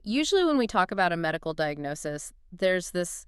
Usually when we talk about a medical diagnosis, there's this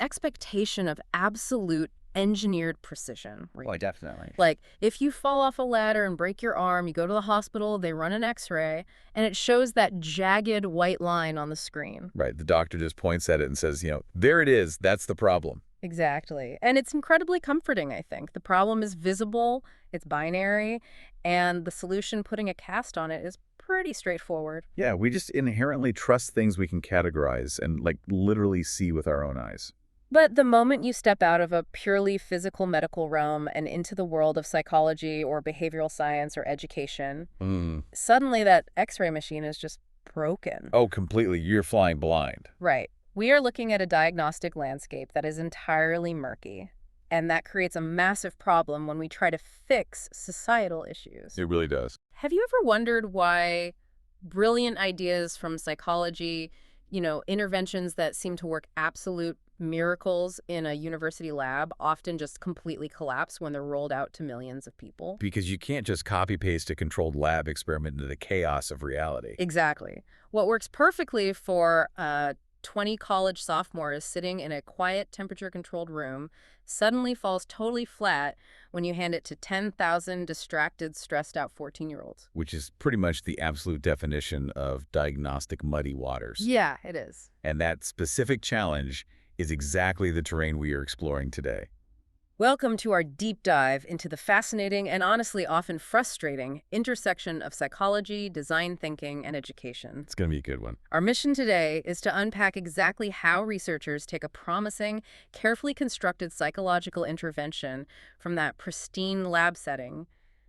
expectation of absolute engineered precision. Oh, definitely. Like, if you fall off a ladder and break your arm, you go to the hospital, they run an x-ray, and it shows that jagged white line on the screen. Right. The doctor just points at it and says, there it is. That's the problem. Exactly. And it's incredibly comforting, I think. The problem is visible, it's binary, and the solution, putting a cast on it, is pretty straightforward. Yeah, we just inherently trust things we can categorize and, literally see with our own eyes. But the moment you step out of a purely physical medical realm and into the world of psychology or behavioral science or education, suddenly that x-ray machine is just broken. Oh, completely. You're flying blind. Right. We are looking at a diagnostic landscape that is entirely murky. And that creates a massive problem when we try to fix societal issues. It really does. Have you ever wondered why brilliant ideas from psychology, interventions that seem to work absolute miracles in a university lab often just completely collapse when they're rolled out to millions of people? Because you can't just copy-paste a controlled lab experiment into the chaos of reality. Exactly. What works perfectly for 20 college sophomores sitting in a quiet, temperature-controlled room suddenly falls totally flat when you hand it to 10,000 distracted, stressed-out 14-year-olds. Which is pretty much the absolute definition of diagnostic muddy waters. Yeah, it is. And that specific challenge is exactly the terrain we are exploring today. Welcome to our deep dive into the fascinating and honestly often frustrating intersection of psychology, design thinking, and education. It's going to be a good one. Our mission today is to unpack exactly how researchers take a promising, carefully constructed psychological intervention from that pristine lab setting,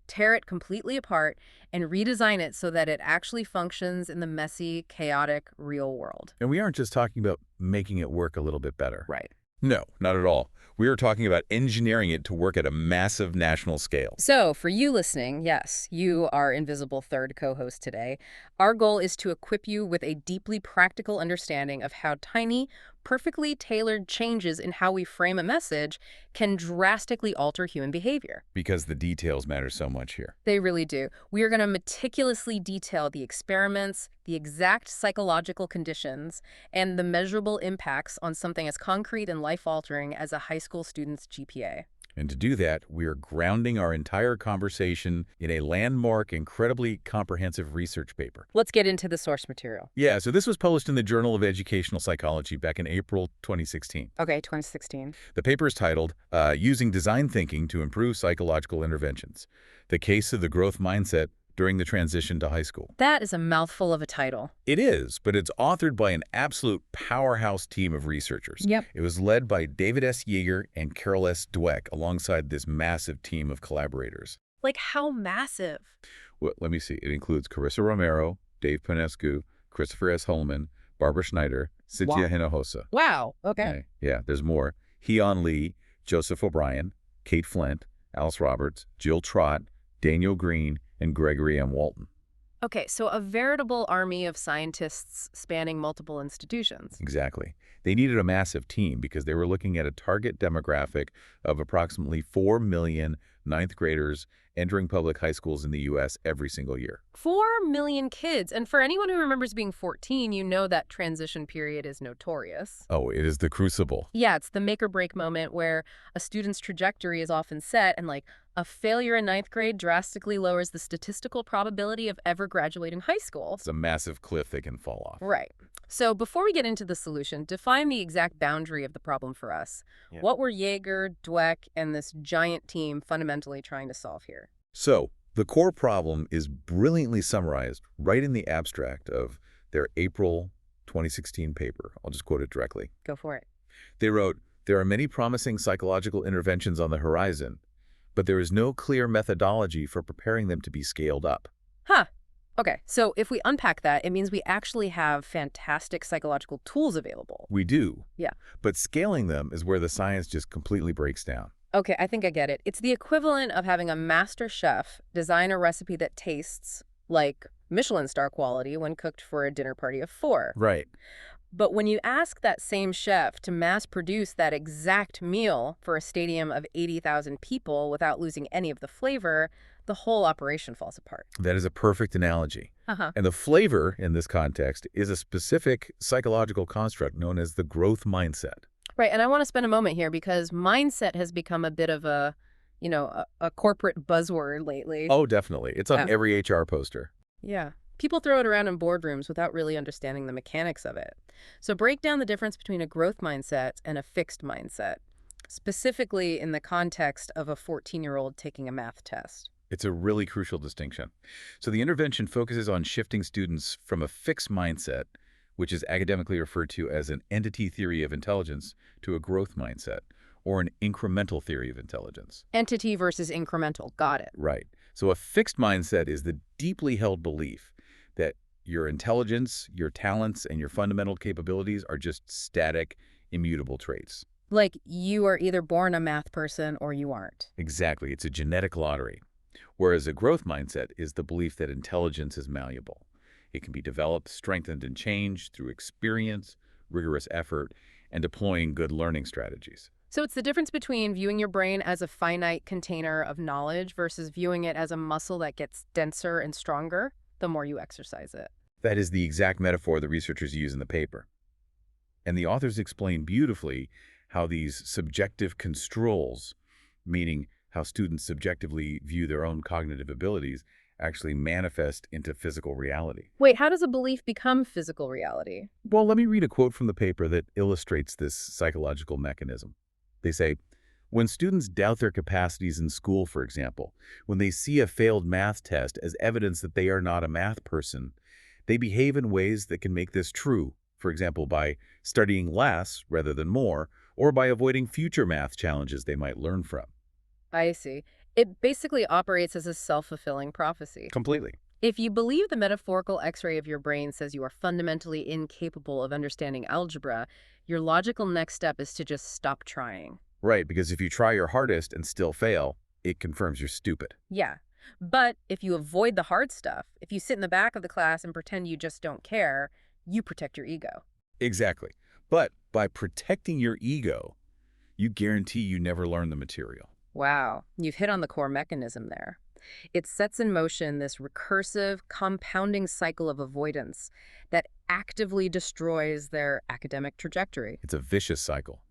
tear it completely apart, and redesign it so that it actually functions in the messy, chaotic, real world. And we aren't just talking about making it work a little bit better. Right. No, not at all. We are talking about engineering it to work at a massive national scale. So, for you listening, yes, you, our invisible third co-host today, our goal is to equip you with a deeply practical understanding of how tiny, perfectly tailored changes in how we frame a message can drastically alter human behavior. Because the details matter so much here. They really do. We are going to meticulously detail the experiments, the exact psychological conditions, and the measurable impacts on something as concrete and life-altering as a high school student's GPA. And to do that, we are grounding our entire conversation in a landmark, incredibly comprehensive research paper. Let's get into the source material. Yeah, so this was published in the Journal of Educational Psychology back in April 2016. Okay, 2016. The paper is titled, Using Design Thinking to Improve Psychological Interventions: The Case of the Growth Mindset During the Transition to High School. That is a mouthful of a title. It is, but it's authored by an absolute powerhouse team of researchers. Yep. It was led by David S. Yeager and Carol S. Dweck alongside this massive team of collaborators. Like, how massive? Well, let me see. It includes Carissa Romero, Dave Panescu, Christopher S. Holman, Barbara Schneider, Cynthia Hinojosa. Wow. Okay. Yeah, there's more. Heon Lee, Joseph O'Brien, Kate Flint, Alice Roberts, Jill Trott, Daniel Green, and Gregory M. Walton. Okay, so a veritable army of scientists spanning multiple institutions. Exactly. They needed a massive team because they were looking at a target demographic of approximately 4 million ninth graders entering public high schools in the U.S. every single year. 4 million kids. And for anyone who remembers being 14, you know that transition period is notorious. Oh, it is the crucible. Yeah, it's the make or break moment where a student's trajectory is often set and a failure in ninth grade drastically lowers the statistical probability of ever graduating high school. It's a massive cliff they can fall off. Right. So before we get into the solution, define the exact boundary of the problem for us. Yeah. What were Yeager, Dweck, and this giant team fundamentally trying to solve here? So, the core problem is brilliantly summarized right in the abstract of their April 2016 paper. I'll just quote it directly. Go for it. They wrote, "There are many promising psychological interventions on the horizon, but there is no clear methodology for preparing them to be scaled up." Huh. Okay, so if we unpack that, it means we actually have fantastic psychological tools available. We do. Yeah. But scaling them is where the science just completely breaks down. Okay, I think I get it. It's the equivalent of having a master chef design a recipe that tastes like Michelin star quality when cooked for a dinner party of 4. Right. But when you ask that same chef to mass produce that exact meal for a stadium of 80,000 people without losing any of the flavor, the whole operation falls apart. That is a perfect analogy. Uh-huh. And the flavor, in this context, is a specific psychological construct known as the growth mindset. Right, and I want to spend a moment here because mindset has become a bit of a corporate buzzword lately. Oh, definitely. It's on Uh, every HR poster. yeah. People throw it around in boardrooms without really understanding the mechanics of it. So break down the difference between a growth mindset and a fixed mindset, specifically in the context of a 14-year-old taking a math test. It's a really crucial distinction. So the intervention focuses on shifting students from a fixed mindset, which is academically referred to as an entity theory of intelligence, to a growth mindset, or an incremental theory of intelligence. Entity versus incremental. Got it. Right. So a fixed mindset is the deeply held belief that your intelligence, your talents, and your fundamental capabilities are just static, immutable traits. Like you are either born a math person or you aren't. Exactly. It's a genetic lottery. Whereas a growth mindset is the belief that intelligence is malleable. It can be developed, strengthened, and changed through experience, rigorous effort, and deploying good learning strategies. So it's the difference between viewing your brain as a finite container of knowledge versus viewing it as a muscle that gets denser and stronger the more you exercise it. That is the exact metaphor the researchers use in the paper. And the authors explain beautifully how these subjective construals, meaning how students subjectively view their own cognitive abilities, actually manifest into physical reality. Wait, how does a belief become physical reality? Well, let me read a quote from the paper that illustrates this psychological mechanism. They say, when students doubt their capacities in school, for example, when they see a failed math test as evidence that they are not a math person, they behave in ways that can make this true, for example, by studying less rather than more, or by avoiding future math challenges they might learn from. I see. It basically operates as a self-fulfilling prophecy. Completely. If you believe the metaphorical X-ray of your brain says you are fundamentally incapable of understanding algebra, your logical next step is to just stop trying. Right, because if you try your hardest and still fail, it confirms you're stupid. Yeah. But if you avoid the hard stuff, if you sit in the back of the class and pretend you just don't care, you protect your ego. Exactly. But by protecting your ego, you guarantee you never learn the material. Wow, you've hit on the core mechanism there. It sets in motion this recursive, compounding cycle of avoidance that actively destroys their academic trajectory. It's a vicious cycle.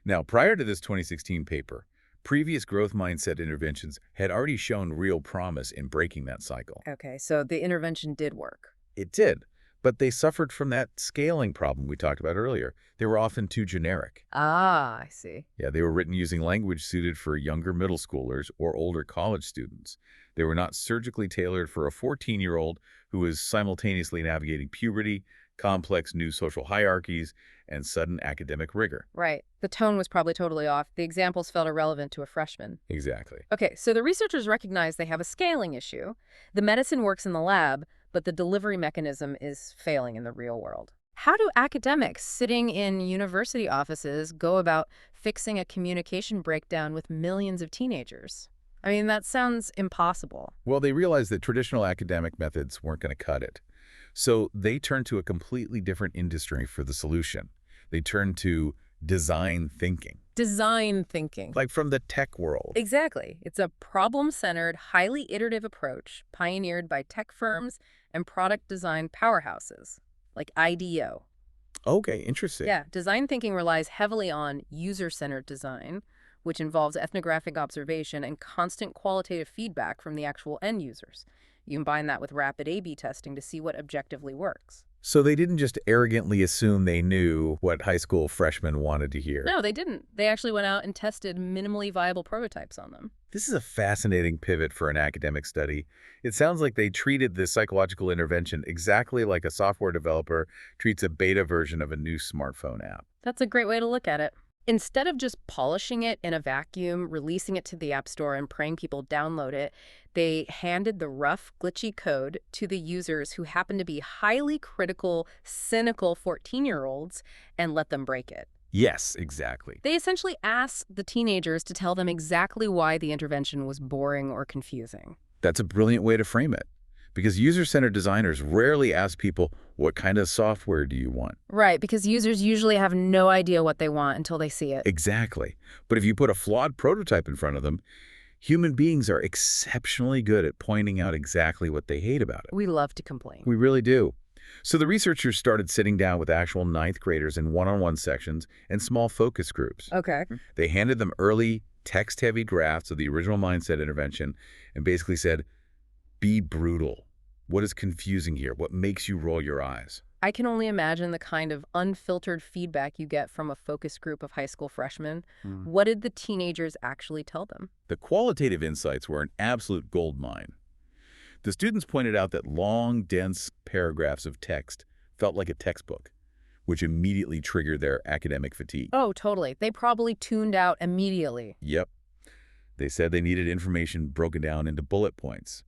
Now, prior to this 2016 paper, previous growth mindset interventions had already shown real promise in breaking that cycle. Okay, so the intervention did work. It did, but they suffered from that scaling problem we talked about earlier. They were often too generic. Ah, I see. Yeah, they were written using language suited for younger middle schoolers or older college students. They were not surgically tailored for a 14-year-old who is simultaneously navigating puberty, complex new social hierarchies, and sudden academic rigor. Right. The tone was probably totally off. The examples felt irrelevant to a freshman. Exactly. Okay, so the researchers recognize they have a scaling issue. The medicine works in the lab, but the delivery mechanism is failing in the real world. How do academics sitting in university offices go about fixing a communication breakdown with millions of teenagers? I mean, that sounds impossible. Well, they realized that traditional academic methods weren't going to cut it. So they turned to a completely different industry for the solution. They turned to design thinking. Design thinking. Like from the tech world. Exactly. It's a problem-centered, highly iterative approach pioneered by tech firms and product design powerhouses, like IDEO. Okay, interesting. Yeah, design thinking relies heavily on user-centered design, which involves ethnographic observation and constant qualitative feedback from the actual end users. You combine that with rapid A/B testing to see what objectively works. So they didn't just arrogantly assume they knew what high school freshmen wanted to hear. No, they didn't. They actually went out and tested minimally viable prototypes on them. This is a fascinating pivot for an academic study. It sounds like they treated this psychological intervention exactly like a software developer treats a beta version of a new smartphone app. That's a great way to look at it. Instead of just polishing it in a vacuum, releasing it to the App Store and praying people download it, they handed the rough, glitchy code to the users who happen to be highly critical, cynical 14-year-olds and let them break it. Yes, exactly. They essentially asked the teenagers to tell them exactly why the intervention was boring or confusing. That's a brilliant way to frame it. Because user-centered designers rarely ask people, what kind of software do you want? Right, because users usually have no idea what they want until they see it. Exactly. But if you put a flawed prototype in front of them, Human beings are exceptionally good at pointing out exactly what they hate about it. We love to complain. We really do. So the researchers started sitting down with actual ninth graders in one-on-one sections and small focus groups. Okay. They handed them early, text-heavy drafts of the original mindset intervention and basically said, be brutal. What is confusing here? What makes you roll your eyes? I can only imagine the kind of unfiltered feedback you get from a focus group of high school freshmen. What did the teenagers actually tell them? The qualitative insights were an absolute goldmine. The students pointed out that long, dense paragraphs of text felt like a textbook, which immediately triggered their academic fatigue. Oh, totally. They probably tuned out immediately. Yep. They said they needed information broken down into bullet points.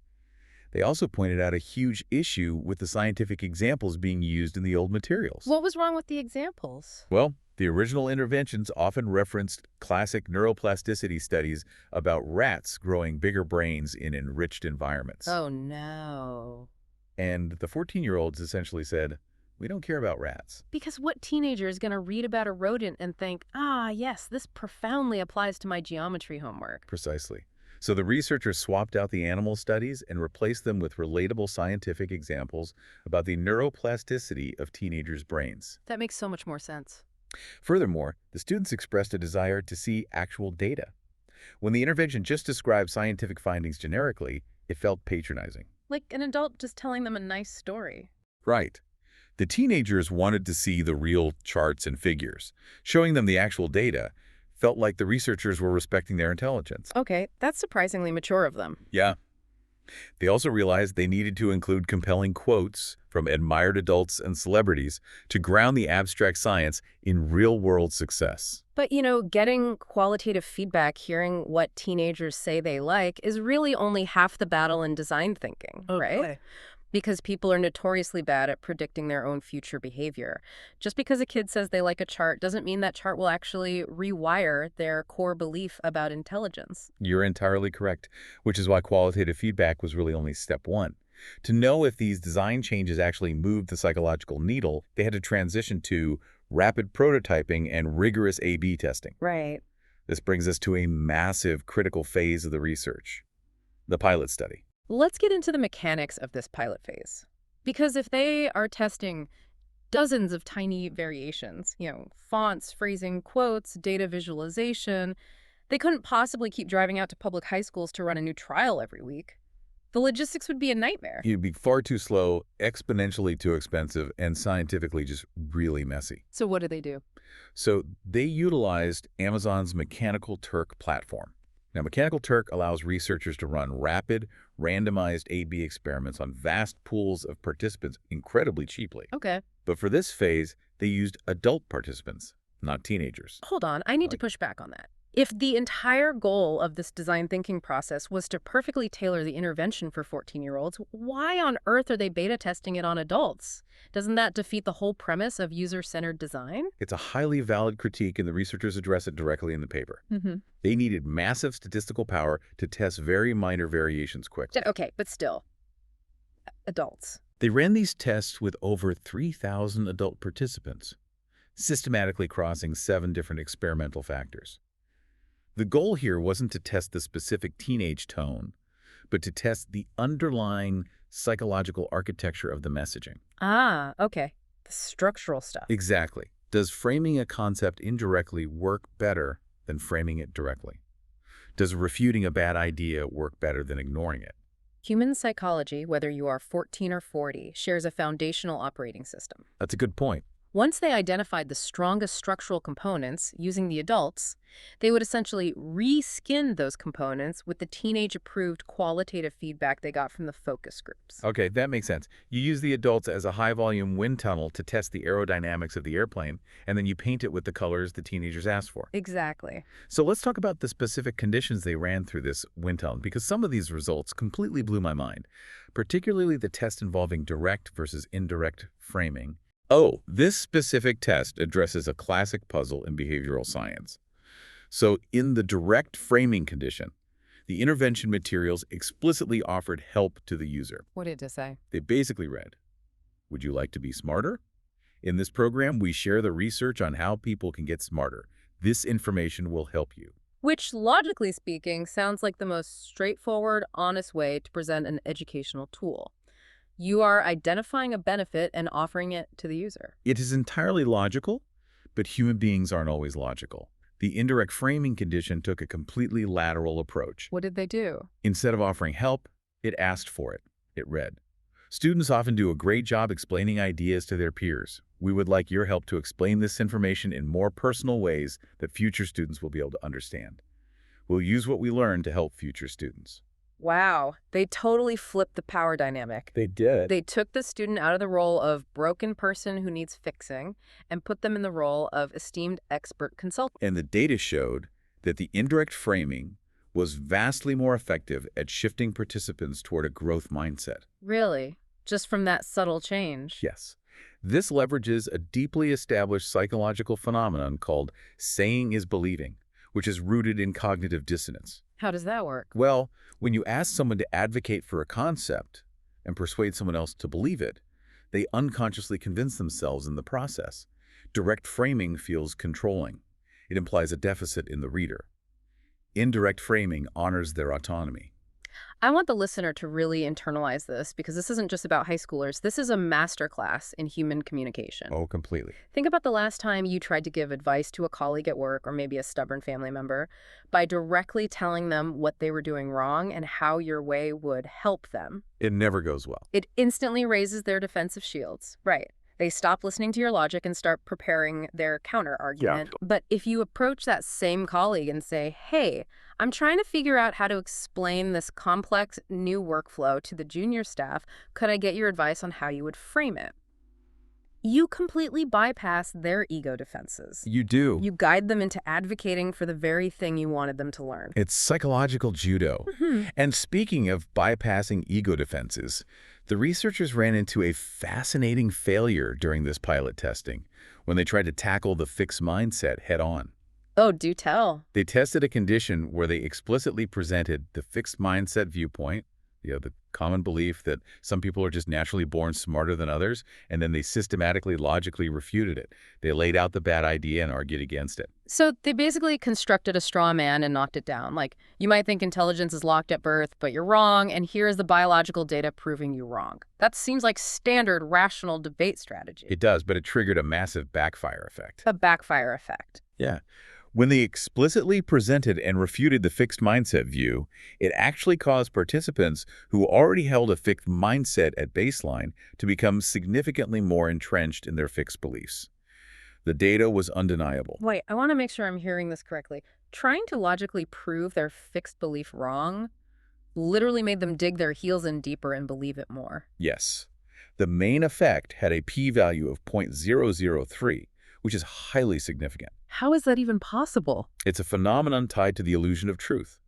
They also pointed out a huge issue with the scientific examples being used in the old materials. What was wrong with the examples? Well, the original interventions often referenced classic neuroplasticity studies about rats growing bigger brains in enriched environments. Oh, no. And the 14-year-olds essentially said, we don't care about rats. Because what teenager is going to read about a rodent and think, ah, yes, this profoundly applies to my geometry homework? Precisely. So the researchers swapped out the animal studies and replaced them with relatable scientific examples about the neuroplasticity of teenagers' brains. That makes so much more sense. Furthermore, the students expressed a desire to see actual data. When the intervention just described scientific findings generically, it felt patronizing. Like an adult just telling them a nice story. Right. The teenagers wanted to see the real charts and figures. Showing them the actual data felt like the researchers were respecting their intelligence. Okay, that's surprisingly mature of them. Yeah. They also realized they needed to include compelling quotes from admired adults and celebrities to ground the abstract science in real-world success. But, you know, getting qualitative feedback, hearing what teenagers say they like, is really only half the battle in design thinking, right? Okay. Because people are notoriously bad at predicting their own future behavior. Just because a kid says they like a chart doesn't mean that chart will actually rewire their core belief about intelligence. You're entirely correct, which is why qualitative feedback was really only step one. To know if these design changes actually moved the psychological needle, they had to transition to rapid prototyping and rigorous A/B testing. Right. This brings us to a massive critical phase of the research, the pilot study. Let's get into the mechanics of this pilot phase. Because if they are testing dozens of tiny variations, you know, fonts, phrasing, quotes, data visualization, they couldn't possibly keep driving out to public high schools to run a new trial every week. The logistics would be a nightmare. It'd be far too slow, exponentially too expensive, and scientifically just really messy. So what do they do? So they utilized Amazon's Mechanical Turk platform. Now, Mechanical Turk allows researchers to run rapid, randomized A/B experiments on vast pools of participants incredibly cheaply. Okay. But for this phase, they used adult participants, not teenagers. Hold on, I need to push back on that. If the entire goal of this design thinking process was to perfectly tailor the intervention for 14-year-olds, why on earth are they beta testing it on adults? Doesn't that defeat the whole premise of user-centered design? It's a highly valid critique, and the researchers address it directly in the paper. They needed massive statistical power to test very minor variations quickly. Okay, but still, adults. They ran these tests with over 3,000 adult participants, systematically crossing 7 different experimental factors. The goal here wasn't to test the specific teenage tone, but to test the underlying psychological architecture of the messaging. Ah, okay. The structural stuff. Exactly. Does framing a concept indirectly work better than framing it directly? Does refuting a bad idea work better than ignoring it? Human psychology, whether you are 14 or 40, shares a foundational operating system. That's a good point. Once they identified the strongest structural components using the adults, they would essentially re-skin those components with the teenage-approved qualitative feedback they got from the focus groups. Okay, that makes sense. You use the adults as a high-volume wind tunnel to test the aerodynamics of the airplane, and then you paint it with the colors the teenagers asked for. Exactly. So let's talk about the specific conditions they ran through this wind tunnel, because some of these results completely blew my mind, particularly the test involving direct versus indirect framing. Oh, this specific test addresses a classic puzzle in behavioral science. So in the direct framing condition, the intervention materials explicitly offered help to the user. What did it say? They basically read, would you like to be smarter? In this program, we share the research on how people can get smarter. This information will help you. Which, logically speaking, sounds like the most straightforward, honest way to present an educational tool. You are identifying a benefit and offering it to the user. It is entirely logical, but human beings aren't always logical. The indirect framing condition took a completely lateral approach. What did they do? Instead of offering help, it asked for it. It read, "Students often do a great job explaining ideas to their peers. We would like your help to explain this information in more personal ways that future students will be able to understand. We'll use what we learn to help future students." Wow, they totally flipped the power dynamic. They did. They took the student out of the role of broken person who needs fixing and put them in the role of esteemed expert consultant. And the data showed that the indirect framing was vastly more effective at shifting participants toward a growth mindset. Really? Just from that subtle change? Yes. This leverages a deeply established psychological phenomenon called saying is believing, which is rooted in cognitive dissonance. How does that work? Well, when you ask someone to advocate for a concept and persuade someone else to believe it, they unconsciously convince themselves in the process. Direct framing feels controlling. It implies a deficit in the reader. Indirect framing honors their autonomy. I want the listener to really internalize this because this isn't just about high schoolers. This is a masterclass in human communication. Oh, completely. Think about the last time you tried to give advice to a colleague at work or maybe a stubborn family member by directly telling them what they were doing wrong and how your way would help them. It never goes well. It instantly raises their defensive shields. Right. They stop listening to your logic and start preparing their counter argument. Yeah. But if you approach that same colleague and say, "Hey, I'm trying to figure out how to explain this complex new workflow to the junior staff. Could I get your advice on how you would frame it?" You completely bypass their ego defenses. You do. You guide them into advocating for the very thing you wanted them to learn. It's psychological judo. And speaking of bypassing ego defenses, the researchers ran into a fascinating failure during this pilot testing when they tried to tackle the fixed mindset head-on. Oh, do tell. They tested a condition where they explicitly presented the fixed mindset viewpoint, the common belief that some people are just naturally born smarter than others, and then they systematically, logically refuted it. They laid out the bad idea and argued against it. So they basically constructed a straw man and knocked it down. Like, you might think intelligence is locked at birth, but you're wrong, and here's the biological data proving you wrong. That seems like standard rational debate strategy. It does, but it triggered a massive backfire effect. A backfire effect. Yeah. When they explicitly presented and refuted the fixed mindset view, it actually caused participants who already held a fixed mindset at baseline to become significantly more entrenched in their fixed beliefs. The data was undeniable. Wait, I want to make sure I'm hearing this correctly. Trying to logically prove their fixed belief wrong literally made them dig their heels in deeper and believe it more. Yes. The main effect had a p-value of 0.003, which is highly significant. How is that even possible? It's a phenomenon tied to the illusion of truth.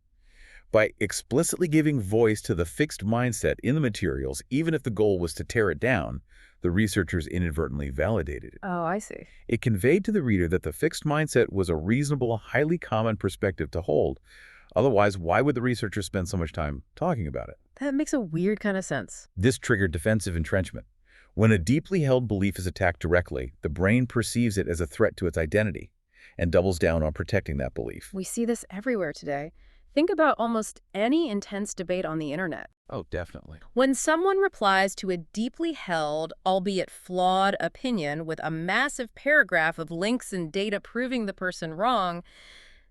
By explicitly giving voice to the fixed mindset in the materials, even if the goal was to tear it down, the researchers inadvertently validated it. Oh, I see. It conveyed to the reader that the fixed mindset was a reasonable, highly common perspective to hold. Otherwise, why would the researchers spend so much time talking about it? That makes a weird kind of sense. This triggered defensive entrenchment. When a deeply held belief is attacked directly, the brain perceives it as a threat to its identity and doubles down on protecting that belief. We see this everywhere today. Think about almost any intense debate on the internet. Oh, definitely. When someone replies to a deeply held, albeit flawed, opinion with a massive paragraph of links and data proving the person wrong,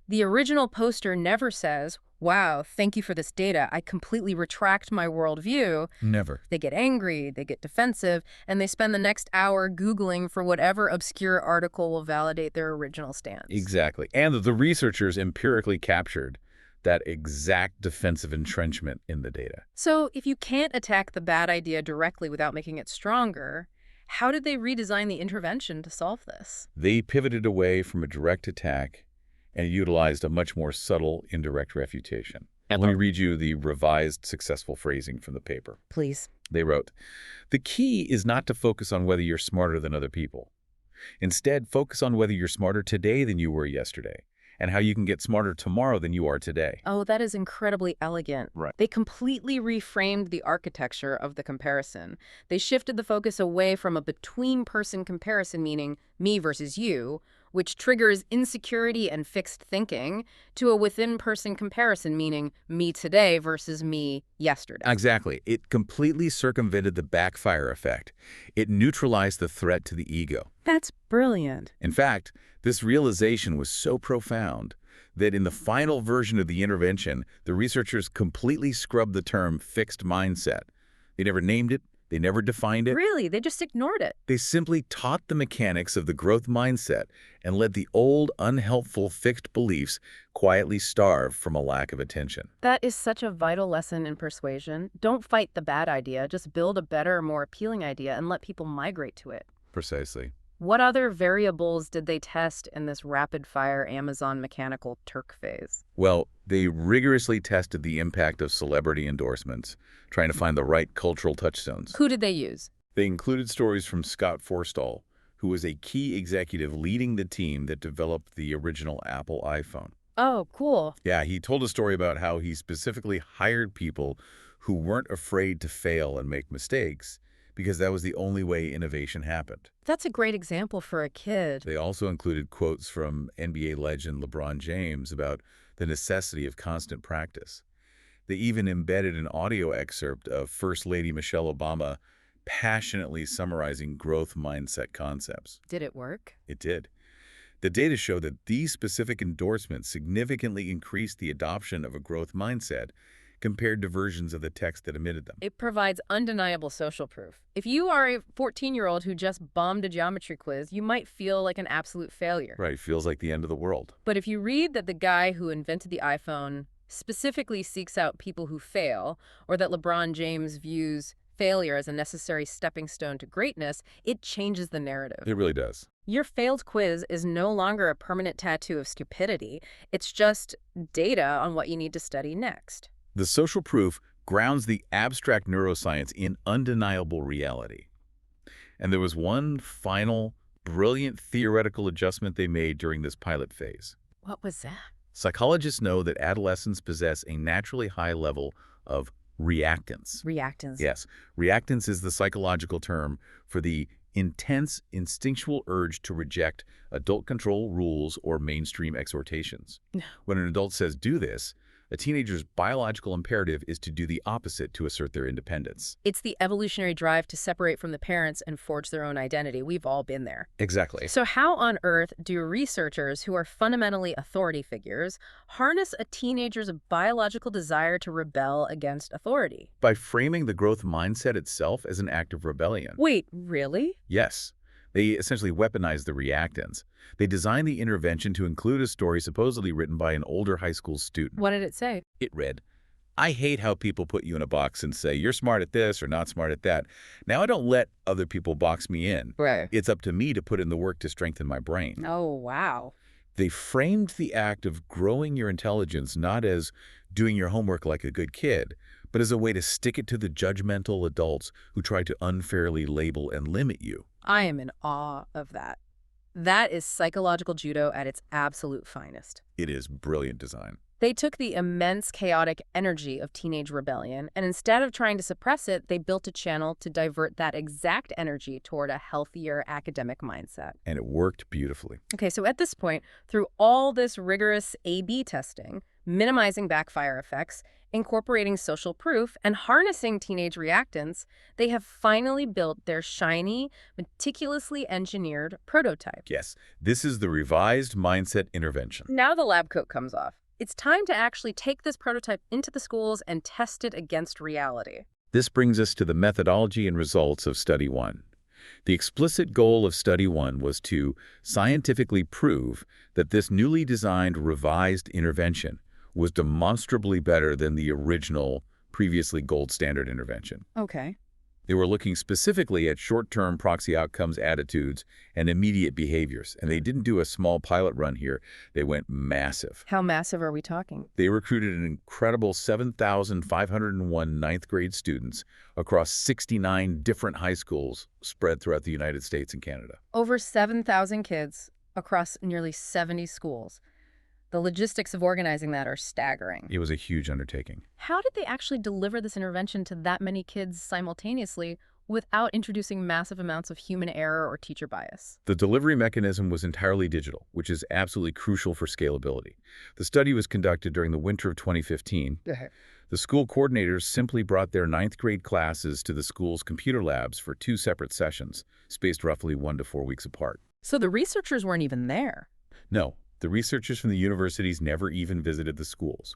the original poster never says, "Wow, thank you for this data. I completely retract my worldview." Never. They get angry, they get defensive, and they spend the next hour Googling for whatever obscure article will validate their original stance. Exactly. And the researchers empirically captured that exact defensive entrenchment in the data. So if you can't attack the bad idea directly without making it stronger, how did they redesign the intervention to solve this? They pivoted away from a direct attack and utilized a much more subtle, indirect refutation. And let me read you the revised successful phrasing from the paper. Please. They wrote, "The key is not to focus on whether you're smarter than other people. Instead, focus on whether you're smarter today than you were yesterday, and how you can get smarter tomorrow than you are today." Oh, that is incredibly elegant. Right. They completely reframed the architecture of the comparison. They shifted the focus away from a between-person comparison, meaning me versus you, which triggers insecurity and fixed thinking, to a within-person comparison, meaning me today versus me yesterday. Exactly. It completely circumvented the backfire effect. It neutralized the threat to the ego. That's brilliant. In fact, this realization was so profound that in the final version of the intervention, the researchers completely scrubbed the term fixed mindset. They never named it. They never defined it. Really? They just ignored it. They simply taught the mechanics of the growth mindset and let the old, unhelpful fixed beliefs quietly starve from a lack of attention. That is such a vital lesson in persuasion. Don't fight the bad idea. Just build a better, more appealing idea and let people migrate to it. Precisely. What other variables did they test in this rapid-fire Amazon mechanical Turk phase? Well, they rigorously tested the impact of celebrity endorsements, trying to find the right cultural touchstones. Who did they use? They included stories from Scott Forstall, who was a key executive leading the team that developed the original Apple iPhone. Oh, cool. Yeah, he told a story about how he specifically hired people who weren't afraid to fail and make mistakes, because that was the only way innovation happened. That's a great example for a kid. They also included quotes from NBA legend LeBron James about the necessity of constant practice. They even embedded an audio excerpt of First Lady Michelle Obama passionately summarizing growth mindset concepts. Did it work? It did. The data show that these specific endorsements significantly increased the adoption of a growth mindset compared to versions of the text that omitted them. It provides undeniable social proof. If you are a 14-year-old who just bombed a geometry quiz, you might feel like an absolute failure. Right, feels like the end of the world. But if you read that the guy who invented the iPhone specifically seeks out people who fail, or that LeBron James views failure as a necessary stepping stone to greatness, it changes the narrative. It really does. Your failed quiz is no longer a permanent tattoo of stupidity. It's just data on what you need to study next. The social proof grounds the abstract neuroscience in undeniable reality. And there was one final, brilliant theoretical adjustment they made during this pilot phase. What was that? Psychologists know that adolescents possess a naturally high level of reactance. Reactance. Yes, reactance is the psychological term for the intense instinctual urge to reject adult control rules or mainstream exhortations. When an adult says do this, a teenager's biological imperative is to do the opposite to assert their independence. It's the evolutionary drive to separate from the parents and forge their own identity. We've all been there. Exactly. So how on earth do researchers who are fundamentally authority figures harness a teenager's biological desire to rebel against authority? By framing the growth mindset itself as an act of rebellion. Wait, really? Yes. They essentially weaponize the reactance. They designed the intervention to include a story supposedly written by an older high school student. What did it say? It read, "I hate how people put you in a box and say you're smart at this or not smart at that. Now I don't let other people box me in. Right. It's up to me to put in the work to strengthen my brain." Oh, wow. They framed the act of growing your intelligence not as doing your homework like a good kid, but as a way to stick it to the judgmental adults who try to unfairly label and limit you. I am in awe of that. That is psychological judo at its absolute finest. It is brilliant design. They took the immense chaotic energy of teenage rebellion, and instead of trying to suppress it, they built a channel to divert that exact energy toward a healthier academic mindset. And it worked beautifully. Okay, so at this point, through all this rigorous A/B testing, minimizing backfire effects, incorporating social proof, and harnessing teenage reactance, they have finally built their shiny, meticulously engineered prototype. Yes, this is the revised mindset intervention. Now the lab coat comes off. It's time to actually take this prototype into the schools and test it against reality. This brings us to the methodology and results of Study 1. The explicit goal of Study 1 was to scientifically prove that this newly designed revised intervention was demonstrably better than the original, previously gold standard intervention. Okay. They were looking specifically at short-term proxy outcomes, attitudes, and immediate behaviors. And they didn't do a small pilot run here. They went massive. How massive are we talking? They recruited an incredible 7,501 ninth grade students across 69 different high schools spread throughout the United States and Canada. Over 7,000 kids across nearly 70 schools. The logistics of organizing that are staggering. It was a huge undertaking. How did they actually deliver this intervention to that many kids simultaneously without introducing massive amounts of human error or teacher bias. The delivery mechanism was entirely digital, which is absolutely crucial for scalability. The study was conducted during the winter of 2015. Okay. The school coordinators simply brought their ninth grade classes to the school's computer labs for 2 separate sessions, spaced roughly 1 to 4 weeks apart. So the researchers weren't even there. No, the researchers from the universities never even visited the schools.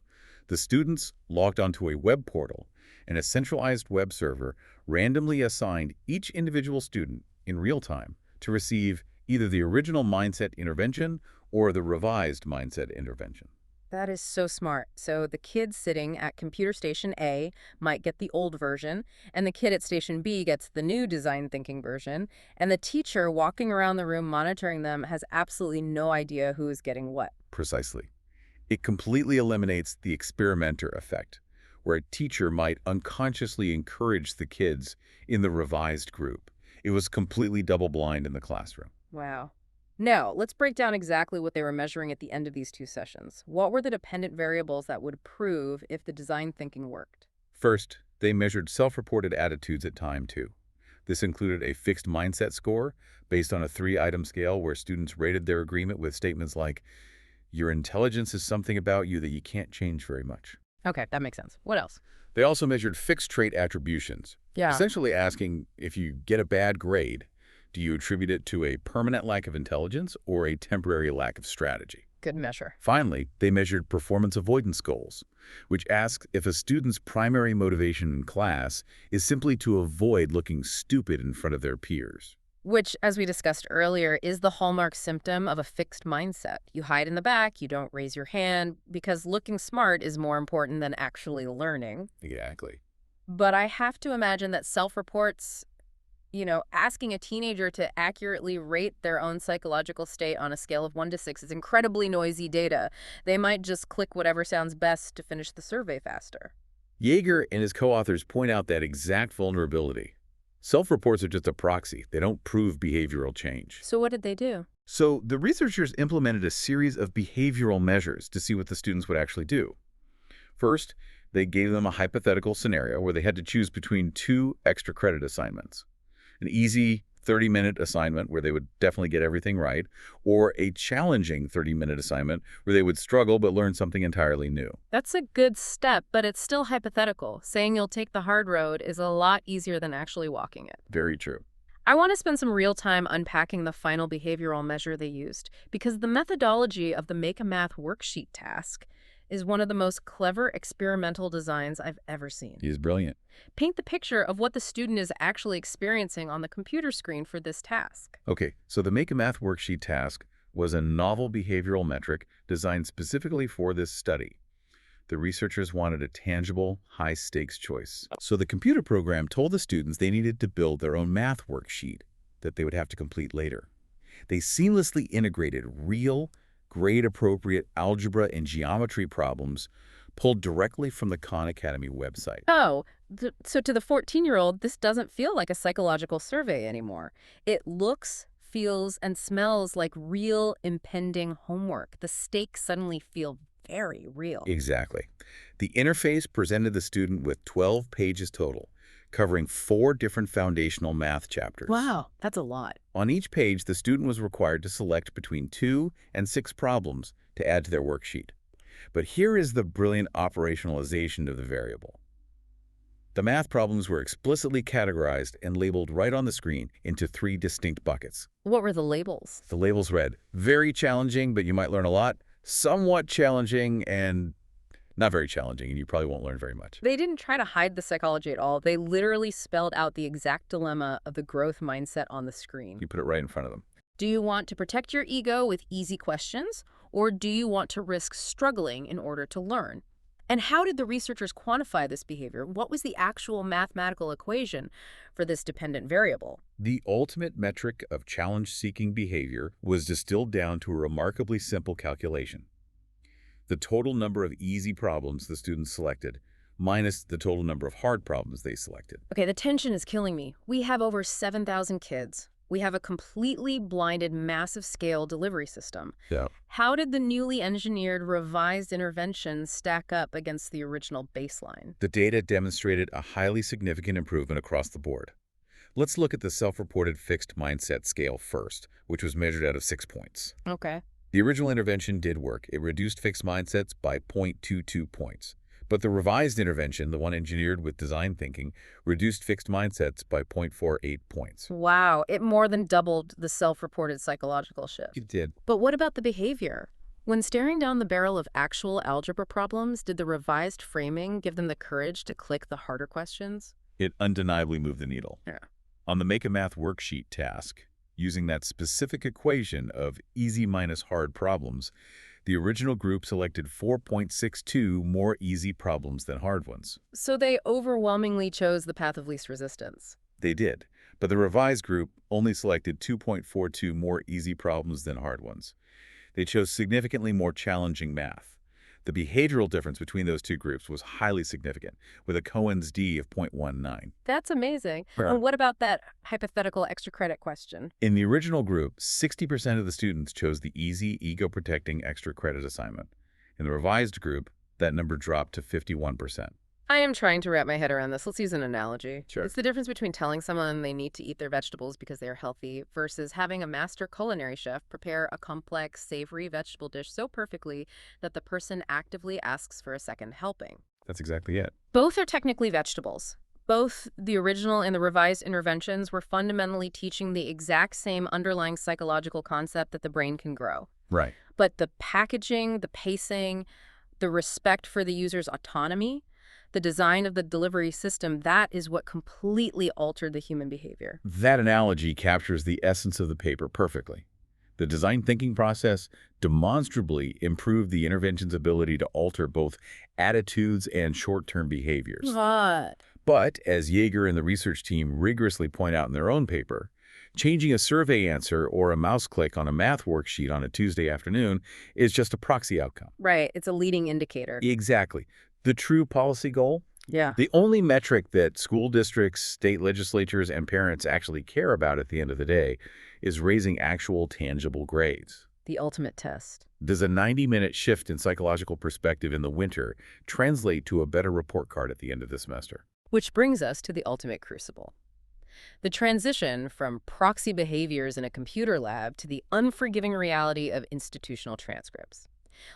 The students logged onto a web portal, and a centralized web server randomly assigned each individual student in real time to receive either the original mindset intervention or the revised mindset intervention. That is so smart. So the kid sitting at computer station A might get the old version, and the kid at station B gets the new design thinking version, and the teacher walking around the room monitoring them has absolutely no idea who is getting what. Precisely. It completely eliminates the experimenter effect, where a teacher might unconsciously encourage the kids in the revised group. It was completely double-blind in the classroom. Wow. Now, let's break down exactly what they were measuring at the end of these 2 sessions. What were the dependent variables that would prove if the design thinking worked? First, they measured self-reported attitudes at time 2. This included a fixed mindset score based on a 3-item scale where students rated their agreement with statements like, "Your intelligence is something about you that you can't change very much." Okay, that makes sense. What else? They also measured fixed trait attributions, Yeah. essentially asking if you get a bad grade, do you attribute it to a permanent lack of intelligence or a temporary lack of strategy? Good measure. Finally, they measured performance avoidance goals, which asks if a student's primary motivation in class is simply to avoid looking stupid in front of their peers. Which, as we discussed earlier, is the hallmark symptom of a fixed mindset. You hide in the back, you don't raise your hand, because looking smart is more important than actually learning. Exactly. But I have to imagine that self-reports, asking a teenager to accurately rate their own psychological state on a scale of 1 to 6 is incredibly noisy data. They might just click whatever sounds best to finish the survey faster. Yeager and his co-authors point out that exact vulnerability. Self-reports are just a proxy. They don't prove behavioral change. So what did they do? So the researchers implemented a series of behavioral measures to see what the students would actually do. First, they gave them a hypothetical scenario where they had to choose between 2 extra credit assignments. An easy 30-minute assignment where they would definitely get everything right, or a challenging 30-minute assignment where they would struggle but learn something entirely new. That's a good step, but it's still hypothetical. Saying you'll take the hard road is a lot easier than actually walking it. Very true. I want to spend some real time unpacking the final behavioral measure they used, because the methodology of the Make a Math worksheet task is one of the most clever experimental designs I've ever seen. He is brilliant. Paint the picture of what the student is actually experiencing on the computer screen for this task. Okay, so the Make a Math worksheet task was a novel behavioral metric designed specifically for this study. The researchers wanted a tangible, high-stakes choice. So the computer program told the students they needed to build their own math worksheet that they would have to complete later. They seamlessly integrated real, grade-appropriate algebra and geometry problems pulled directly from the Khan Academy website. Oh, so to the 14-year-old, this doesn't feel like a psychological survey anymore. It looks, feels, and smells like real impending homework. The stakes suddenly feel very real. Exactly. The interface presented the student with 12 pages total, covering 4 different foundational math chapters. Wow, that's a lot. On each page, the student was required to select between 2 and 6 problems to add to their worksheet. But here is the brilliant operationalization of the variable. The math problems were explicitly categorized and labeled right on the screen into 3 distinct buckets. What were the labels? The labels read, very challenging, but you might learn a lot, somewhat challenging, and not very challenging, and you probably won't learn very much. They didn't try to hide the psychology at all. They literally spelled out the exact dilemma of the growth mindset on the screen. You put it right in front of them. Do you want to protect your ego with easy questions, or do you want to risk struggling in order to learn? And how did the researchers quantify this behavior? What was the actual mathematical equation for this dependent variable? The ultimate metric of challenge-seeking behavior was distilled down to a remarkably simple calculation. The total number of easy problems the students selected minus the total number of hard problems they selected. Okay, the tension is killing me. We have over 7,000 kids. We have a completely blinded, massive-scale delivery system. Yeah. How did the newly engineered revised intervention stack up against the original baseline? The data demonstrated a highly significant improvement across the board. Let's look at the self-reported fixed mindset scale first, which was measured out of 6 points. Okay. The original intervention did work. It reduced fixed mindsets by 0.22 points. But the revised intervention, the one engineered with design thinking, reduced fixed mindsets by 0.48 points. Wow, it more than doubled the self-reported psychological shift. It did. But what about the behavior? When staring down the barrel of actual algebra problems, did the revised framing give them the courage to click the harder questions? It undeniably moved the needle. Yeah. On the Make a Math worksheet task, using that specific equation of easy minus hard problems, the original group selected 4.62 more easy problems than hard ones. So they overwhelmingly chose the path of least resistance. They did, but the revised group only selected 2.42 more easy problems than hard ones. They chose significantly more challenging math. The behavioral difference between those two groups was highly significant, with a Cohen's d of 0.19. That's amazing. Yeah. And what about that hypothetical extra credit question? In the original group, 60% of the students chose the easy, ego-protecting extra credit assignment. In the revised group, that number dropped to 51%. I am trying to wrap my head around this. Let's use an analogy. Sure. It's the difference between telling someone they need to eat their vegetables because they are healthy versus having a master culinary chef prepare a complex, savory vegetable dish so perfectly that the person actively asks for a second helping. That's exactly it. Both are technically vegetables. Both the original and the revised interventions were fundamentally teaching the exact same underlying psychological concept that the brain can grow. Right. But the packaging, the pacing, the respect for the user's autonomy, the design of the delivery system, that is what completely altered the human behavior. That analogy captures the essence of the paper perfectly. The design thinking process demonstrably improved the intervention's ability to alter both attitudes and short-term behaviors. What? But, as Yeager and the research team rigorously point out in their own paper, changing a survey answer or a mouse click on a math worksheet on a Tuesday afternoon is just a proxy outcome. Right, it's a leading indicator. Exactly. The true policy goal? Yeah. The only metric that school districts, state legislatures, and parents actually care about at the end of the day is raising actual tangible grades. The ultimate test. Does a 90-minute shift in psychological perspective in the winter translate to a better report card at the end of the semester? Which brings us to the ultimate crucible. The transition from proxy behaviors in a computer lab to the unforgiving reality of institutional transcripts.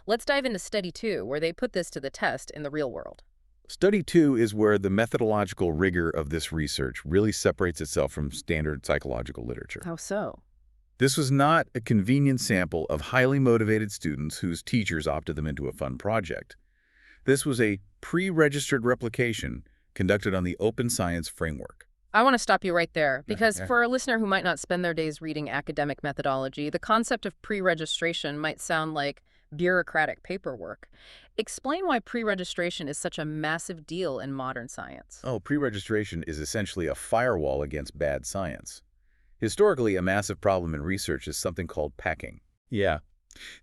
Let's dive into Study 2, where they put this to the test in the real world. Study 2 is where the methodological rigor of this research really separates itself from standard psychological literature. How so? This was not a convenient sample of highly motivated students whose teachers opted them into a fun project. This was a pre-registered replication conducted on the open science framework. I want to stop you right there, because Yeah. for a listener who might not spend their days reading academic methodology, the concept of pre-registration might sound like bureaucratic paperwork. Explain why pre-registration is such a massive deal in modern science. Oh, pre-registration is essentially a firewall against bad science. Historically, a massive problem in research is something called packing. Yeah.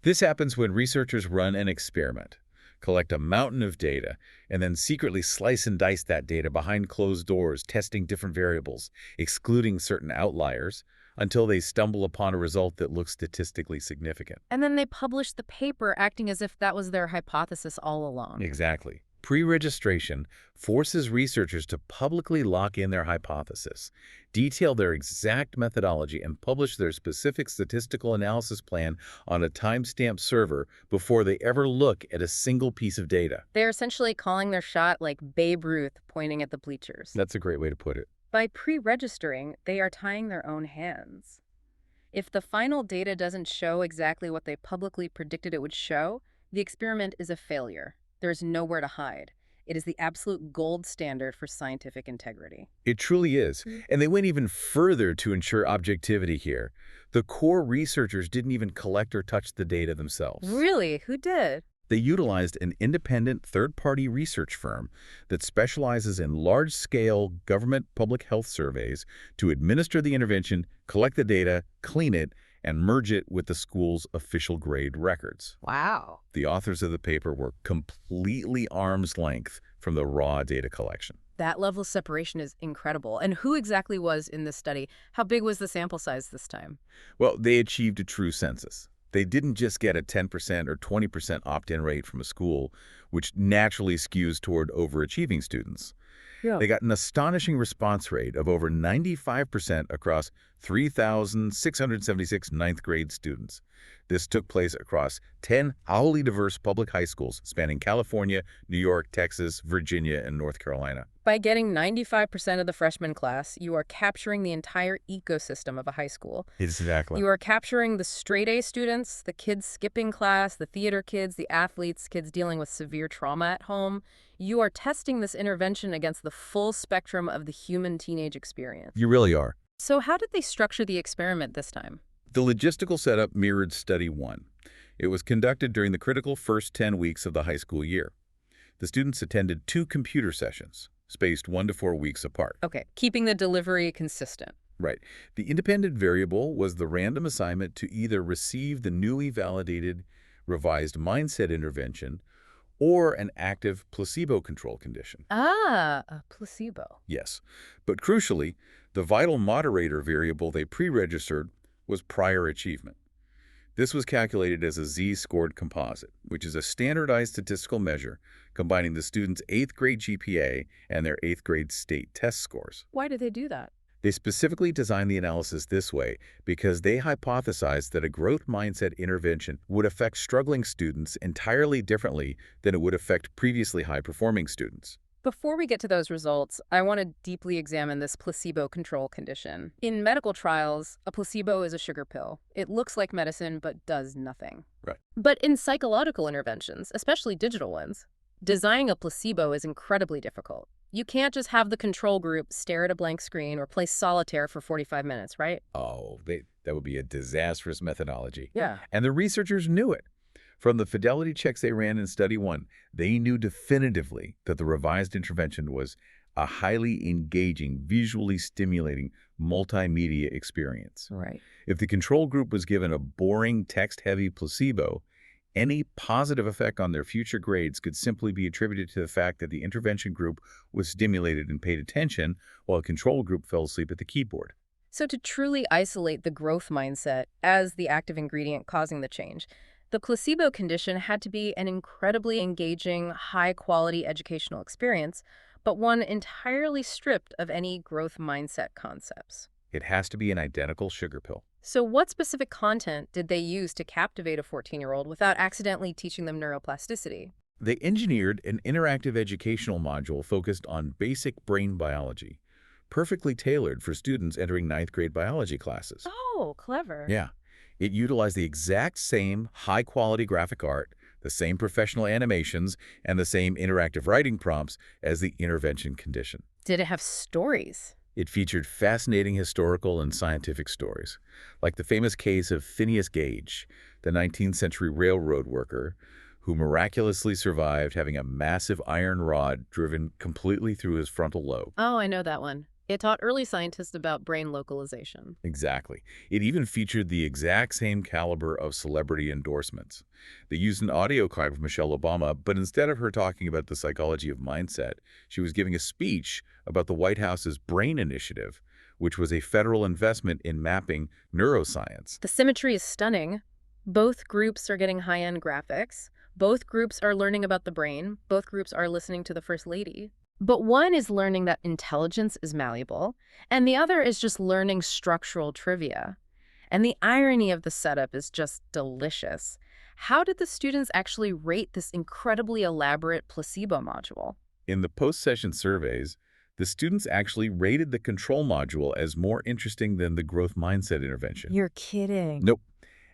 This happens when researchers run an experiment, collect a mountain of data, and then secretly slice and dice that data behind closed doors, testing different variables, excluding certain outliers, until they stumble upon a result that looks statistically significant. And then they publish the paper acting as if that was their hypothesis all along. Exactly. Pre-registration forces researchers to publicly lock in their hypothesis, detail their exact methodology, and publish their specific statistical analysis plan on a timestamped server before they ever look at a single piece of data. They're essentially calling their shot like Babe Ruth pointing at the bleachers. That's a great way to put it. By pre-registering, they are tying their own hands. If the final data doesn't show exactly what they publicly predicted it would show, the experiment is a failure. There's nowhere to hide. It is the absolute gold standard for scientific integrity. It truly is. And they went even further to ensure objectivity here. The core researchers didn't even collect or touch the data themselves. Really? Who did? They utilized an independent third-party research firm that specializes in large-scale government public health surveys to administer the intervention, collect the data, clean it, and merge it with the school's official grade records. Wow. The authors of the paper were completely arm's length from the raw data collection. That level of separation is incredible. And who exactly was in this study? How big was the sample size this time? Well, they achieved a true census. They didn't just get a 10% or 20% opt-in rate from a school, which naturally skews toward overachieving students. Yeah. They got an astonishing response rate of over 95% across 3,676 ninth grade students. This took place across 10 highly diverse public high schools spanning California, New York, Texas, Virginia, and North Carolina. By getting 95% of the freshman class, you are capturing the entire ecosystem of a high school. Exactly. You are capturing the straight-A students, the kids skipping class, the theater kids, the athletes, kids dealing with severe trauma at home. You are testing this intervention against the full spectrum of the human teenage experience. You really are. So how did they structure the experiment this time? The logistical setup mirrored Study 1. It was conducted during the critical first 10 weeks of the high school year. The students attended 2 computer sessions, spaced 1 to 4 weeks apart. Okay, keeping the delivery consistent. Right. The independent variable was the random assignment to either receive the newly validated revised mindset intervention or an active placebo control condition. Ah, a placebo. Yes. But crucially, the vital moderator variable they pre-registered was prior achievement. This was calculated as a Z-scored composite, which is a standardized statistical measure combining the student's 8th grade GPA and their 8th grade state test scores. Why did they do that? They specifically designed the analysis this way because they hypothesized that a growth mindset intervention would affect struggling students entirely differently than it would affect previously high-performing students. Before we get to those results, I want to deeply examine this placebo control condition. In medical trials, a placebo is a sugar pill. It looks like medicine but does nothing. Right. But in psychological interventions, especially digital ones, designing a placebo is incredibly difficult. You can't just have the control group stare at a blank screen or play solitaire for 45 minutes, right? Oh, that would be a disastrous methodology. Yeah. And the researchers knew it. From the fidelity checks they ran in Study 1, they knew definitively that the revised intervention was a highly engaging, visually stimulating, multimedia experience. Right. If the control group was given a boring, text-heavy placebo, any positive effect on their future grades could simply be attributed to the fact that the intervention group was stimulated and paid attention, while the control group fell asleep at the keyboard. So to truly isolate the growth mindset as the active ingredient causing the change, the placebo condition had to be an incredibly engaging, high-quality educational experience, but one entirely stripped of any growth mindset concepts. It has to be an identical sugar pill. So what specific content did they use to captivate a 14-year-old without accidentally teaching them neuroplasticity? They engineered an interactive educational module focused on basic brain biology, perfectly tailored for students entering 9th grade biology classes. Oh, clever. Yeah. It utilized the exact same high-quality graphic art, the same professional animations, and the same interactive writing prompts as the intervention condition. Did it have stories? It featured fascinating historical and scientific stories, like the famous case of Phineas Gage, the 19th century railroad worker who miraculously survived having a massive iron rod driven completely through his frontal lobe. Oh, I know that one. It taught early scientists about brain localization. Exactly. It even featured the exact same caliber of celebrity endorsements. They used an audio clip of Michelle Obama, but instead of her talking about the psychology of mindset, she was giving a speech about the White House's Brain Initiative, which was a federal investment in mapping neuroscience. The symmetry is stunning. Both groups are getting high-end graphics. Both groups are learning about the brain. Both groups are listening to the First Lady. But one is learning that intelligence is malleable, and the other is just learning structural trivia. And the irony of the setup is just delicious. How did the students actually rate this incredibly elaborate placebo module? In the post-session surveys, the students actually rated the control module as more interesting than the growth mindset intervention. You're kidding. Nope.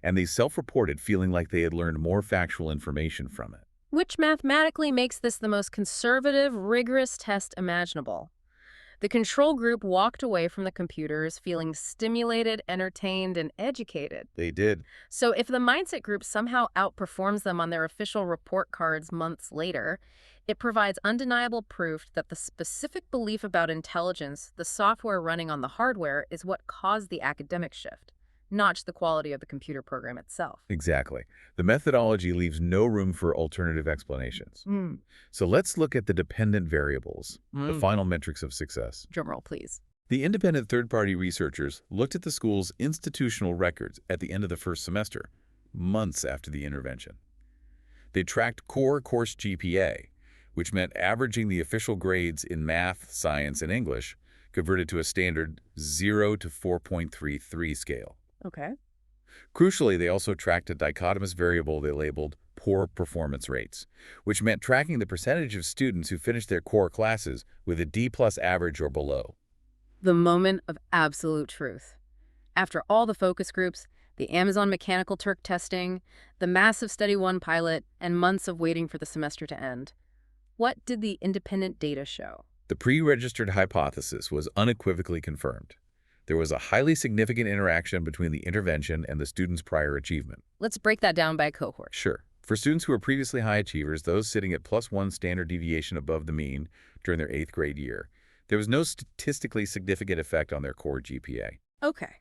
And they self-reported feeling like they had learned more factual information from it. Which mathematically makes this the most conservative, rigorous test imaginable. The control group walked away from the computers feeling stimulated, entertained, and educated. They did. So if the mindset group somehow outperforms them on their official report cards months later, it provides undeniable proof that the specific belief about intelligence, the software running on the hardware, is what caused the academic shift, not just the quality of the computer program itself. Exactly. The methodology leaves no room for alternative explanations. So let's look at the dependent variables, the final metrics of success. Drumroll, please. The independent third-party researchers looked at the school's institutional records at the end of the first semester, months after the intervention. They tracked core course GPA, which meant averaging the official grades in math, science, and English converted to a standard 0 to 4.33 scale. Okay. Crucially, they also tracked a dichotomous variable they labeled poor performance rates, which meant tracking the percentage of students who finished their core classes with a D+ average or below. The moment of absolute truth. After all the focus groups, the Amazon Mechanical Turk testing, the massive Study 1 pilot, and months of waiting for the semester to end, what did the independent data show? The pre-registered hypothesis was unequivocally confirmed. There was a highly significant interaction between the intervention and the student's prior achievement. Let's break that down by cohort. Sure. For students who were previously high achievers, those sitting at +1 standard deviation above the mean during their 8th grade year, there was no statistically significant effect on their core GPA. Okay.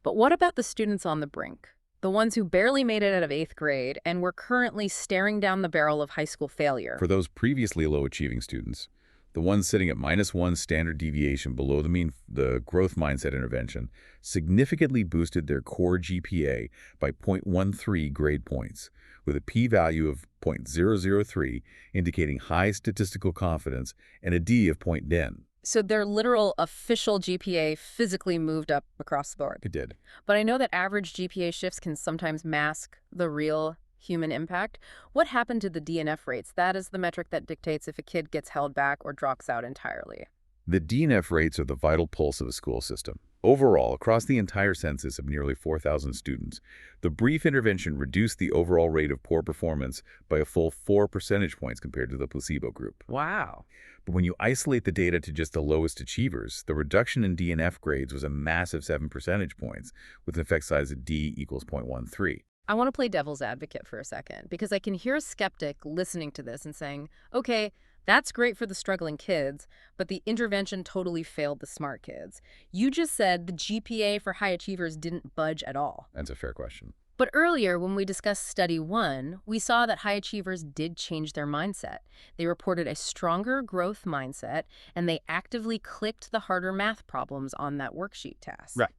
But what about the students on the brink? The ones who barely made it out of 8th grade and were currently staring down the barrel of high school failure. For those previously low-achieving students, the ones sitting at -1 standard deviation below the mean, the growth mindset intervention, significantly boosted their core GPA by 0.13 grade points, with a p-value of 0.003 indicating high statistical confidence and a D of 0.10. So their literal official GPA physically moved up across the board. It did. But I know that average GPA shifts can sometimes mask the real human impact. What happened to the DNF rates? That is the metric that dictates if a kid gets held back or drops out entirely. The DNF rates are the vital pulse of a school system. Overall, across the entire census of nearly 4,000 students, the brief intervention reduced the overall rate of poor performance by a full 4 percentage points compared to the placebo group. Wow. But when you isolate the data to just the lowest achievers, the reduction in DNF grades was a massive 7 percentage points, with an effect size of D equals 0.13. I want to play devil's advocate for a second, because I can hear a skeptic listening to this and saying, okay, that's great for the struggling kids, but the intervention totally failed the smart kids. You just said the GPA for high achievers didn't budge at all. That's a fair question. But earlier, when we discussed Study 1, we saw that high achievers did change their mindset. They reported a stronger growth mindset, and they actively clicked the harder math problems on that worksheet task. Right.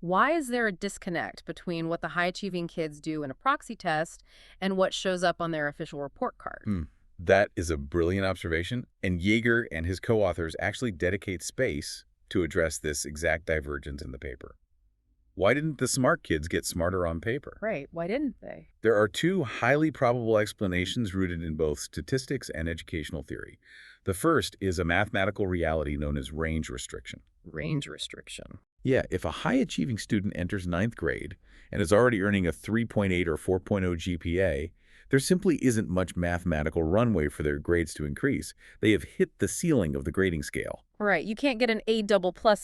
Why is there a disconnect between what the high-achieving kids do in a proxy test and what shows up on their official report card? That is a brilliant observation, and Yeager and his co-authors actually dedicate space to address this exact divergence in the paper. Why didn't the smart kids get smarter on paper? Right. Why didn't they? There are two highly probable explanations rooted in both statistics and educational theory. The first is a mathematical reality known as range restriction. Range restriction. Yeah, if a high-achieving student enters 9th grade and is already earning a 3.8 or 4.0 GPA, there simply isn't much mathematical runway for their grades to increase. They have hit the ceiling of the grading scale. Right. You can't get an A++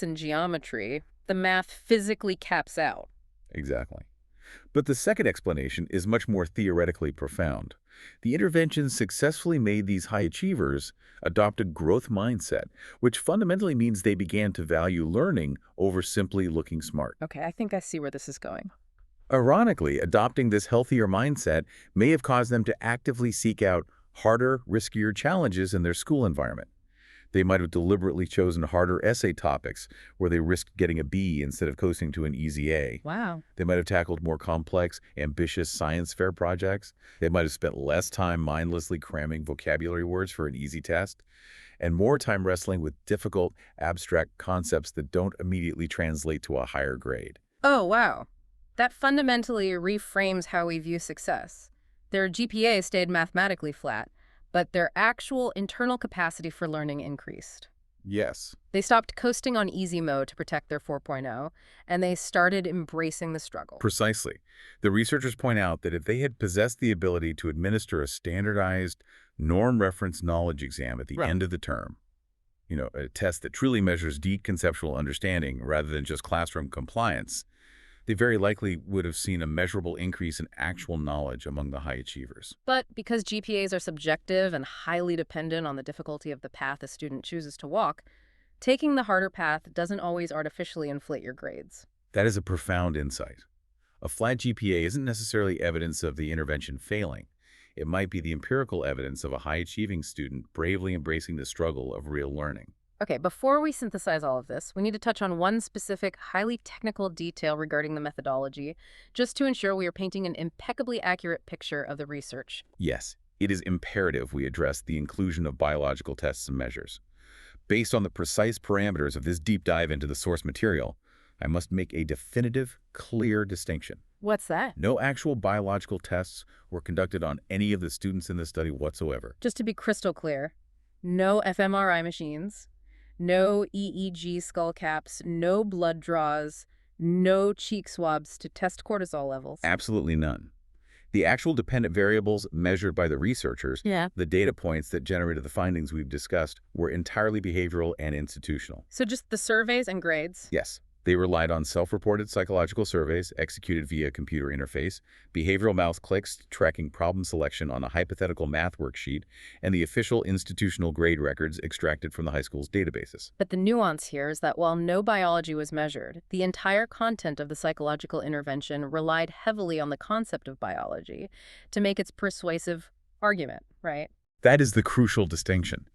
in geometry. The math physically caps out. Exactly. But the second explanation is much more theoretically profound. The intervention successfully made these high achievers adopt a growth mindset, which fundamentally means they began to value learning over simply looking smart. Okay, I think I see where this is going. Ironically, adopting this healthier mindset may have caused them to actively seek out harder, riskier challenges in their school environment. They might have deliberately chosen harder essay topics where they risked getting a B instead of coasting to an easy A. Wow. They might have tackled more complex, ambitious science fair projects. They might have spent less time mindlessly cramming vocabulary words for an easy test, and more time wrestling with difficult, abstract concepts that don't immediately translate to a higher grade. Oh, wow. That fundamentally reframes how we view success. Their GPA stayed mathematically flat, but their actual internal capacity for learning increased. Yes. They stopped coasting on easy mode to protect their 4.0, and they started embracing the struggle. Precisely. The researchers point out that if they had possessed the ability to administer a standardized, norm-referenced knowledge exam at the end of the term, a test that truly measures deep conceptual understanding rather than just classroom compliance, they very likely would have seen a measurable increase in actual knowledge among the high achievers. But because GPAs are subjective and highly dependent on the difficulty of the path a student chooses to walk, taking the harder path doesn't always artificially inflate your grades. That is a profound insight. A flat GPA isn't necessarily evidence of the intervention failing. It might be the empirical evidence of a high-achieving student bravely embracing the struggle of real learning. Okay, before we synthesize all of this, we need to touch on one specific, highly technical detail regarding the methodology, just to ensure we are painting an impeccably accurate picture of the research. Yes, it is imperative we address the inclusion of biological tests and measures. Based on the precise parameters of this deep dive into the source material, I must make a definitive, clear distinction. What's that? No actual biological tests were conducted on any of the students in this study whatsoever. Just to be crystal clear, no fMRI machines, no EEG skull caps, no blood draws, no cheek swabs to test cortisol levels. Absolutely none. The actual dependent variables measured by the researchers, Yeah. the data points that generated the findings we've discussed, were entirely behavioral and institutional. So just the surveys and grades? Yes, they relied on self-reported psychological surveys executed via computer interface, behavioral mouse clicks tracking problem selection on a hypothetical math worksheet, and the official institutional grade records extracted from the high school's databases. But the nuance here is that while no biology was measured, the entire content of the psychological intervention relied heavily on the concept of biology to make its persuasive argument, right? That is the crucial distinction.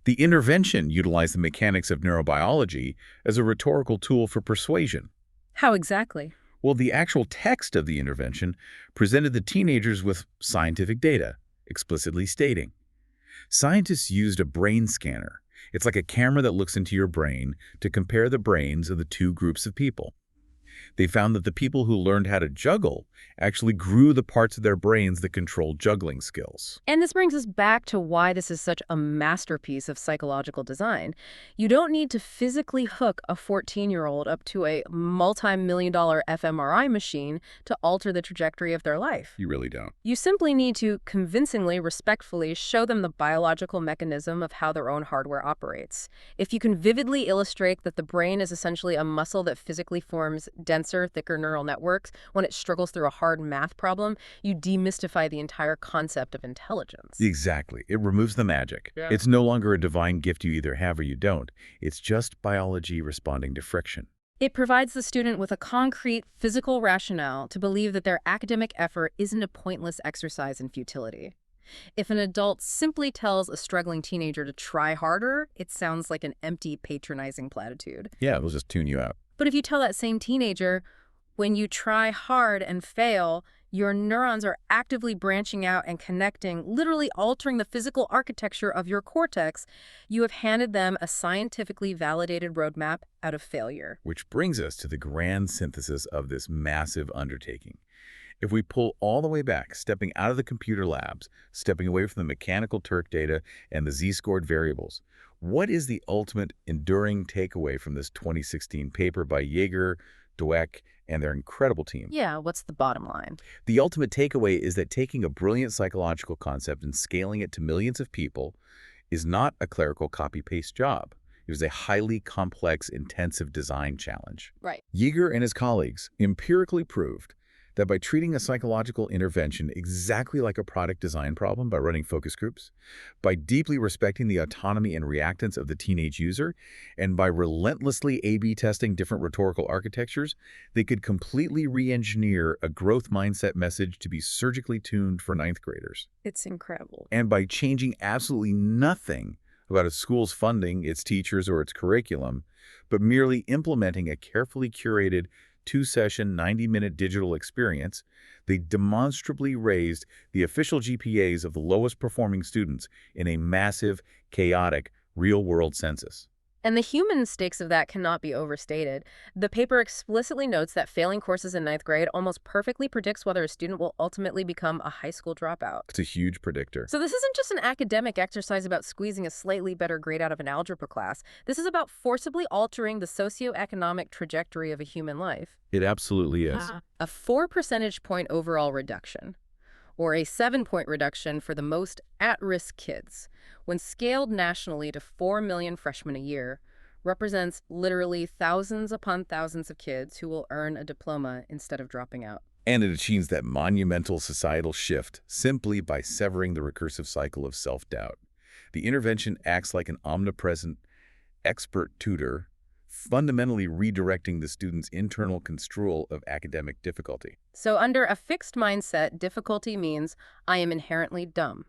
The intervention utilized the mechanics of neurobiology as a rhetorical tool for persuasion. How exactly? Well, the actual text of the intervention presented the teenagers with scientific data, explicitly stating, scientists used a brain scanner. It's like a camera that looks into your brain to compare the brains of the two groups of people. They found that the people who learned how to juggle actually grew the parts of their brains that control juggling skills. And this brings us back to why this is such a masterpiece of psychological design. You don't need to physically hook a 14-year-old up to a multi-million-dollar fMRI machine to alter the trajectory of their life. You really don't. You simply need to convincingly, respectfully show them the biological mechanism of how their own hardware operates. If you can vividly illustrate that the brain is essentially a muscle that physically forms denser, thicker neural networks when it struggles through a hard math problem, you demystify the entire concept of intelligence. Exactly. It removes the magic. Yeah. It's no longer a divine gift you either have or you don't. It's just biology responding to friction. It provides the student with a concrete, physical rationale to believe that their academic effort isn't a pointless exercise in futility. If an adult simply tells a struggling teenager to try harder, it sounds like an empty, patronizing platitude. Yeah, it'll just tune you out. But if you tell that same teenager, when you try hard and fail, your neurons are actively branching out and connecting, literally altering the physical architecture of your cortex, you have handed them a scientifically validated roadmap out of failure. Which brings us to the grand synthesis of this massive undertaking. If we pull all the way back, stepping out of the computer labs, stepping away from the mechanical Turk data and the z-scored variables, what is the ultimate enduring takeaway from this 2016 paper by Yeager, Dweck, and their incredible team? Yeah, what's the bottom line? The ultimate takeaway is that taking a brilliant psychological concept and scaling it to millions of people is not a clerical copy-paste job. It was a highly complex, intensive design challenge. Right. Yeager and his colleagues empirically proved that by treating a psychological intervention exactly like a product design problem by running focus groups, by deeply respecting the autonomy and reactance of the teenage user, and by relentlessly A/B testing different rhetorical architectures, they could completely re-engineer a growth mindset message to be surgically tuned for ninth graders. It's incredible. And by changing absolutely nothing about a school's funding, its teachers, or its curriculum, but merely implementing a carefully curated two-session, 90-minute digital experience, they demonstrably raised the official GPAs of the lowest-performing students in a massive, chaotic, real-world census. And the human stakes of that cannot be overstated. The paper explicitly notes that failing courses in ninth grade almost perfectly predicts whether a student will ultimately become a high school dropout. It's a huge predictor. So this isn't just an academic exercise about squeezing a slightly better grade out of an algebra class. This is about forcibly altering the socioeconomic trajectory of a human life. It absolutely is. A 4 percentage point overall reduction, or a 7-point reduction for the most at-risk kids, when scaled nationally to 4 million freshmen a year, represents literally thousands upon thousands of kids who will earn a diploma instead of dropping out. And it achieves that monumental societal shift simply by severing the recursive cycle of self-doubt. The intervention acts like an omnipresent, expert tutor, fundamentally redirecting the student's internal construal of academic difficulty. So under a fixed mindset, difficulty means I am inherently dumb.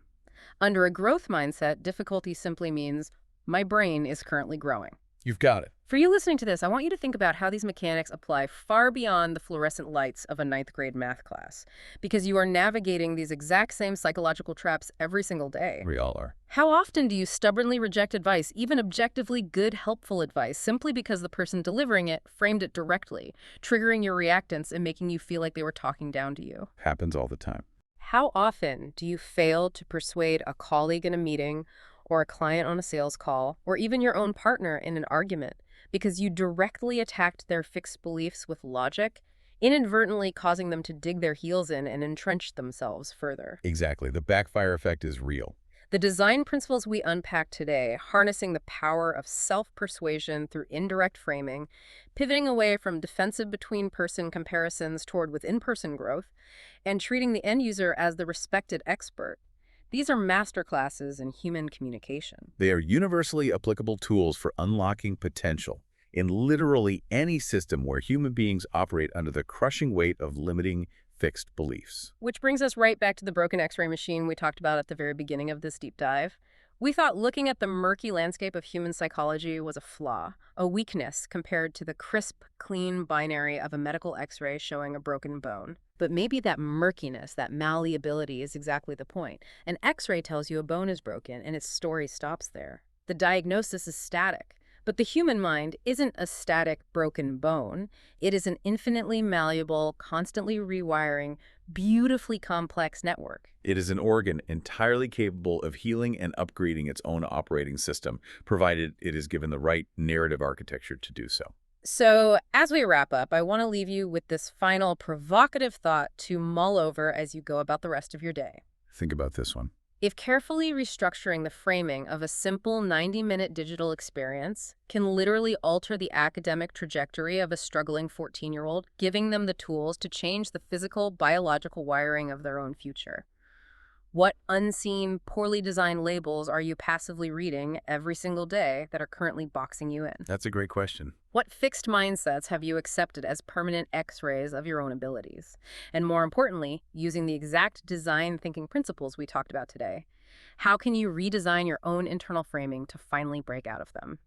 Under a growth mindset, difficulty simply means my brain is currently growing. You've got it. For you listening to this, I want you to think about how these mechanics apply far beyond the fluorescent lights of a ninth grade math class, because you are navigating these exact same psychological traps every single day. We all are. How often do you stubbornly reject advice, even objectively good, helpful advice, simply because the person delivering it framed it directly, triggering your reactance and making you feel like they were talking down to you? Happens all the time. How often do you fail to persuade a colleague in a meeting, or a client on a sales call, or even your own partner in an argument because you directly attacked their fixed beliefs with logic, inadvertently causing them to dig their heels in and entrench themselves further? Exactly. The backfire effect is real. The design principles we unpack today, harnessing the power of self-persuasion through indirect framing, pivoting away from defensive between-person comparisons toward within-person growth, and treating the end user as the respected expert. These are masterclasses in human communication. They are universally applicable tools for unlocking potential in literally any system where human beings operate under the crushing weight of limiting fixed beliefs. Which brings us right back to the broken X-ray machine we talked about at the very beginning of this deep dive. We thought looking at the murky landscape of human psychology was a flaw, a weakness compared to the crisp, clean binary of a medical X-ray showing a broken bone. But maybe that murkiness, that malleability is exactly the point. An X-ray tells you a bone is broken and its story stops there. The diagnosis is static. But the human mind isn't a static, broken bone. It is an infinitely malleable, constantly rewiring, beautifully complex network. It is an organ entirely capable of healing and upgrading its own operating system, provided it is given the right narrative architecture to do so. So, as we wrap up, I want to leave you with this final provocative thought to mull over as you go about the rest of your day. Think about this one. If carefully restructuring the framing of a simple 90-minute digital experience can literally alter the academic trajectory of a struggling 14-year-old, giving them the tools to change the physical, biological wiring of their own future. What unseen, poorly designed labels are you passively reading every single day that are currently boxing you in? That's a great question. What fixed mindsets have you accepted as permanent X-rays of your own abilities? And more importantly, using the exact design thinking principles we talked about today, how can you redesign your own internal framing to finally break out of them?